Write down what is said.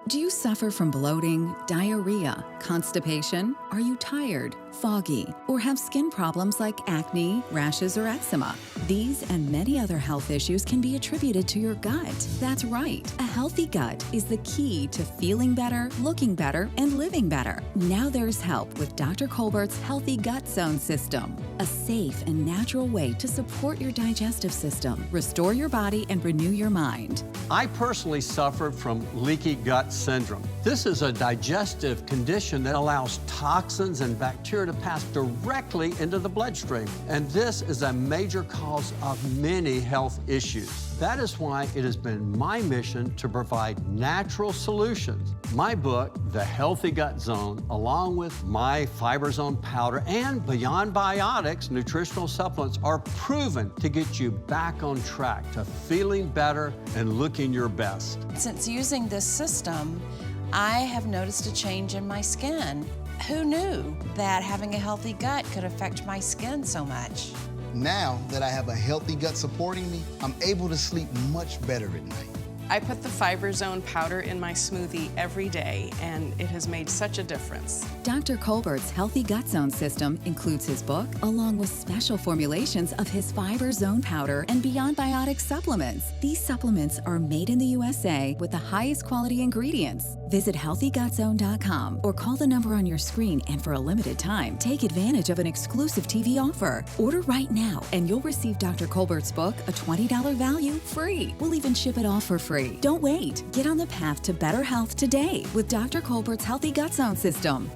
Do you suffer from bloating, diarrhea, constipation? Are you tired, foggy, or have skin problems like acne, rashes, or eczema? These and many other health issues can be attributed to your gut. That's right. A healthy gut is the key to feeling better, looking better, and living better. Now there's help with Dr. Colbert's Healthy Gut Zone System, a safe and natural way to support your digestive system, restore your body, and renew your mind. I personally suffered from leaky gut syndrome. This is a digestive condition that allows toxins and bacteria to pass directly into the bloodstream. And this is a major cause of many health issues. That is why it has been my mission to provide natural solutions. My book, The Healthy Gut Zone, along with my Fiber Zone powder and Beyond Biotics nutritional supplements are proven to get you back on track to feeling better and looking your best. Since using this system, I have noticed a change in my skin. Who knew that having a healthy gut could affect my skin so much? Now that I have a healthy gut supporting me, I'm able to sleep much better at night. I put the Fiber Zone powder in my smoothie every day, and it has made such a difference. Dr. Colbert's Healthy Gut Zone System includes his book, along with special formulations of his Fiber Zone powder and Beyond Biotics supplements. These supplements are made in the USA with the highest quality ingredients. Visit healthygutzone.com or call the number on your screen, and for a limited time, take advantage of an exclusive TV offer. Order right now, and you'll receive Dr. Colbert's book, a $20 value, free. We'll even ship it off for free. Don't wait. Get on the path to better health today with Dr. Colbert's Healthy Gut Zone System.